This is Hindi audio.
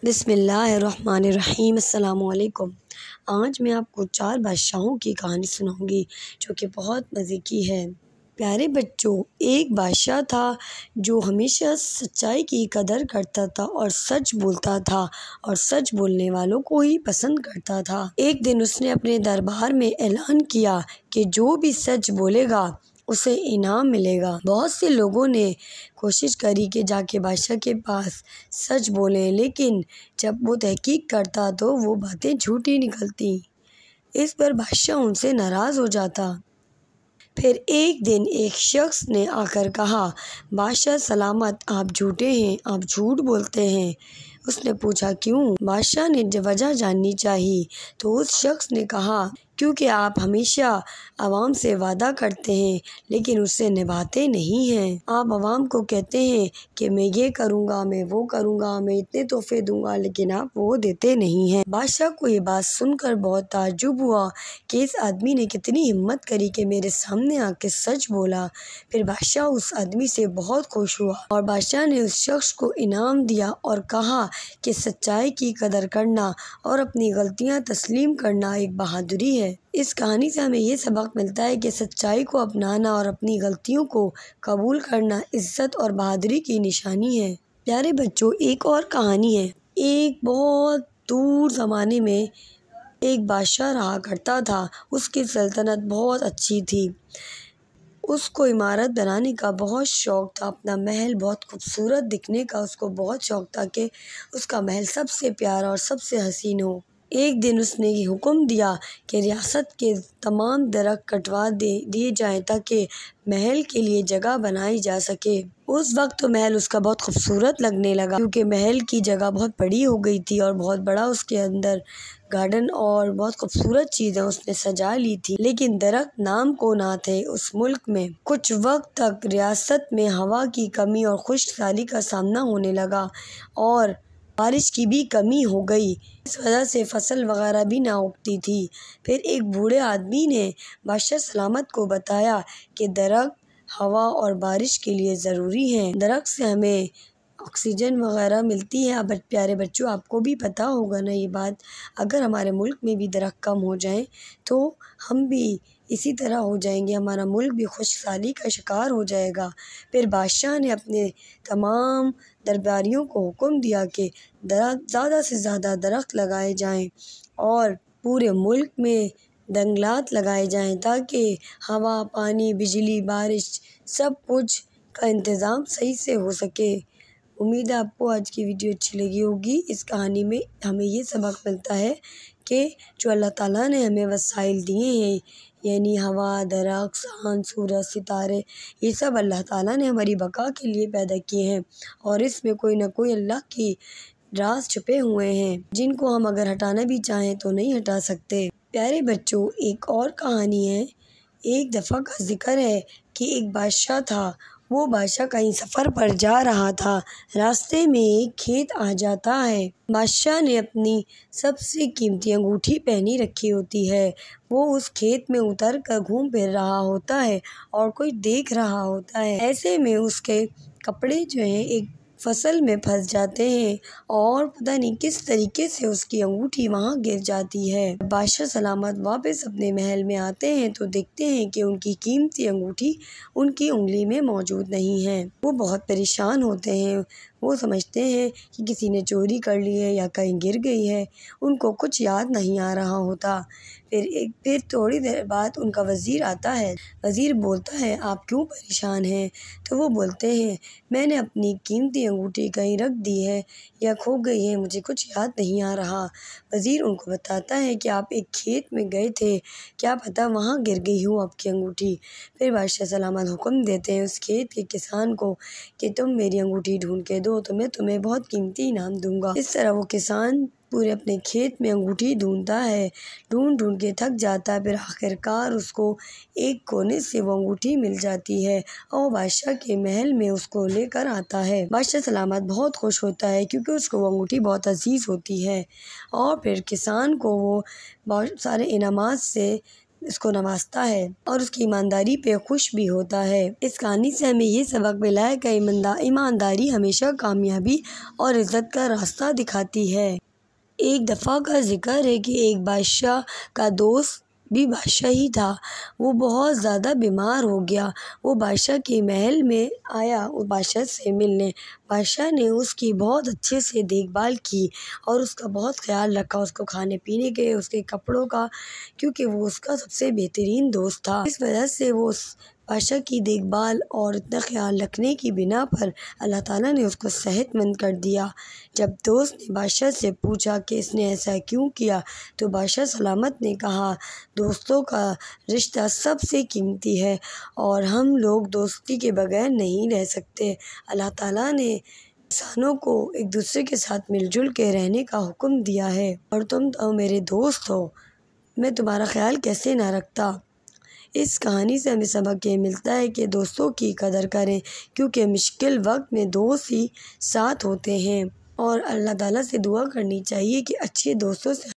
बिस्मिल्लाहिर्रहमानिर्रहीम। अस्सलामुअलैकुम। आज मैं आपको 4 बादशाहों की कहानी सुनाऊंगी जो कि बहुत मज़े की है। प्यारे बच्चों, एक बादशाह था जो हमेशा सच्चाई की कदर करता था और सच बोलता था और सच बोलने वालों को ही पसंद करता था। एक दिन उसने अपने दरबार में ऐलान किया कि जो भी सच बोलेगा उसे इनाम मिलेगा। बहुत से लोगों ने कोशिश करी कि जाके बादशाह के पास सच बोलें, लेकिन जब वो तहकीक करता तो वो बातें झूठी निकलती। इस पर बादशाह उनसे नाराज़ हो जाता। फिर एक दिन एक शख्स ने आकर कहा, बादशाह सलामत, आप झूठे हैं, आप झूठ बोलते हैं। उसने पूछा, क्यों? बादशाह ने वजह जाननी चाहिए तो उस शख्स ने कहा, क्योंकि आप हमेशा आवाम से वादा करते हैं लेकिन उसे निभाते नहीं हैं। आप आवाम को कहते हैं कि मैं ये करूँगा, मैं वो करूँगा, मैं इतने तोहफे दूँगा, लेकिन आप वो देते नहीं हैं। बादशाह को ये बात सुनकर बहुत ताज्जुब हुआ कि इस आदमी ने कितनी हिम्मत करी कि मेरे सामने आके सच बोला। फिर बादशाह उस आदमी से बहुत खुश हुआ और बादशाह ने उस शख्स को इनाम दिया और कहा कि सच्चाई की कदर करना और अपनी गलतियाँ तस्लीम करना एक बहादुरी है। इस कहानी से हमें ये सबक मिलता है कि सच्चाई को अपनाना और अपनी गलतियों को कबूल करना इज्जत और बहादुरी की निशानी है। प्यारे बच्चों, एक और कहानी है। एक बहुत दूर ज़माने में एक बादशाह रहा करता था। उसकी सल्तनत बहुत अच्छी थी। उसको इमारत बनाने का बहुत शौक़ था, अपना महल बहुत खूबसूरत दिखने का उसको बहुत शौक़ था कि उसका महल सबसे प्यारा और सबसे हसीन हो। एक दिन उसने ये हुक्म दिया कि रियासत के तमाम दरख्त कटवा दिए जाएं ताकि महल के लिए जगह बनाई जा सके। उस वक्त तो महल उसका बहुत खूबसूरत लगने लगा क्योंकि महल की जगह बहुत बड़ी हो गई थी और बहुत बड़ा उसके अंदर गार्डन और बहुत खूबसूरत चीज़ें उसने सजा ली थी। लेकिन दरख्त नाम को ना थे उस मुल्क में। कुछ वक्त तक रियासत में हवा की कमी और खुश्क-साली का सामना होने लगा और बारिश की भी कमी हो गई। इस वजह से फसल वगैरह भी ना उगती थी। फिर एक बूढ़े आदमी ने बादशाह सलामत को बताया कि दरख्त हवा और बारिश के लिए ज़रूरी हैं। दरख्त से हमें ऑक्सीजन वगैरह मिलती है। अब प्यारे बच्चों, आपको भी पता होगा ना ये बात। अगर हमारे मुल्क में भी दरख्त कम हो जाएं तो हम भी इसी तरह हो जाएंगे, हमारा मुल्क भी खुशहाली का शिकार हो जाएगा। फिर बादशाह ने अपने तमाम दरबारियों को हुक्म दिया कि ज़्यादा से ज़्यादा दरख्त लगाए जाएं और पूरे मुल्क में जंगलात लगाए जाएं ताकि हवा, पानी, बिजली, बारिश सब कुछ का इंतज़ाम सही से हो सके। उम्मीद है आपको आज की वीडियो अच्छी लगी होगी। इस कहानी में हमें ये सबक मिलता है कि जो अल्लाह ताला ने हमें वसाइल दिए हैं, यानी हवा, दरख्त, चाँद, सूरज, सितारे, ये सब अल्लाह ताला ने हमारी बका के लिए पैदा किए हैं और इसमें कोई ना कोई अल्लाह की राज छुपे हुए हैं जिनको हम अगर हटाना भी चाहें तो नहीं हटा सकते। प्यारे बच्चों, एक और कहानी है। एक दफ़ा का जिक्र है कि एक बादशाह था। वो बादशाह कहीं सफ़र पर जा रहा था। रास्ते में एक खेत आ जाता है। बादशाह ने अपनी सबसे कीमती अंगूठी पहनी रखी होती है। वो उस खेत में उतर कर घूम फिर रहा होता है और कोई देख रहा होता है। ऐसे में उसके कपड़े जो हैं एक फसल में फंस जाते हैं और पता नहीं किस तरीके से उसकी अंगूठी वहाँ गिर जाती है। बादशाह सलामत वापस अपने महल में आते हैं तो देखते हैं कि उनकी कीमती अंगूठी उनकी उंगली में मौजूद नहीं है। वो बहुत परेशान होते हैं। वो समझते हैं कि किसी ने चोरी कर ली है या कहीं गिर गई है। उनको कुछ याद नहीं आ रहा होता। फिर थोड़ी देर बाद उनका वज़ीर आता है। वज़ीर बोलता है, आप क्यों परेशान हैं? तो वो बोलते हैं, मैंने अपनी कीमती अंगूठी कहीं रख दी है या खो गई है, मुझे कुछ याद नहीं आ रहा। वज़ीर उनको बताता है कि आप एक खेत में गए थे, क्या पता वहाँ गिर गई हो आपकी अंगूठी। फिर बादशाह सलामत हुक्म देते हैं उस खेत के किसान को कि तुम मेरी अंगूठी ढूंढ के दो तो मैं तुम्हें बहुत कीमती इनाम दूंगा। इस तरह वो किसान पूरे अपने खेत में अंगूठी ढूंढता है, ढूंढ ढूंढ के थक जाता है। फिर आखिरकार उसको एक कोने से वो अंगूठी मिल जाती है और बादशाह के महल में उसको लेकर आता है। बादशाह सलामत बहुत खुश होता है क्योंकि उसको वो अंगूठी बहुत अजीज़ होती है और फिर किसान को वो बहुत सारे इनामात से इसको नवाजता है और उसकी ईमानदारी पे खुश भी होता है। इस कहानी से हमें ये सबक मिला है कि ईमानदारी हमेशा कामयाबी और इज़्ज़त का रास्ता दिखाती है। एक दफ़ा का ज़िक्र है कि एक बादशाह का दोस्त भी बादशाह ही था। वो बहुत ज़्यादा बीमार हो गया। वो बादशाह के महल में आया वो बादशाह से मिलने। बादशाह ने उसकी बहुत अच्छे से देखभाल की और उसका बहुत ख्याल रखा, उसको खाने पीने के, उसके कपड़ों का, क्योंकि वो उसका सबसे बेहतरीन दोस्त था। इस वजह से वो उस बादशाह की देखभाल और इतना ख्याल रखने की बिना पर अल्लाह ताला ने उसको सेहतमंद कर दिया। जब दोस्त ने बादशाह से पूछा कि इसने ऐसा क्यों किया, तो बादशाह सलामत ने कहा, दोस्तों का रिश्ता सबसे कीमती है और हम लोग दोस्ती के बगैर नहीं रह सकते। अल्लाह ताला ने इंसानों को एक दूसरे के साथ मिलजुल के रहने का हुक्म दिया है और तुम तो मेरे दोस्त हो, मैं तुम्हारा ख्याल कैसे ना रखता। इस कहानी से हमें सबक ये मिलता है कि दोस्तों की कदर करें, क्योंकि मुश्किल वक्त में दोस्त ही साथ होते हैं और अल्लाह ताला से दुआ करनी चाहिए कि अच्छे दोस्तों से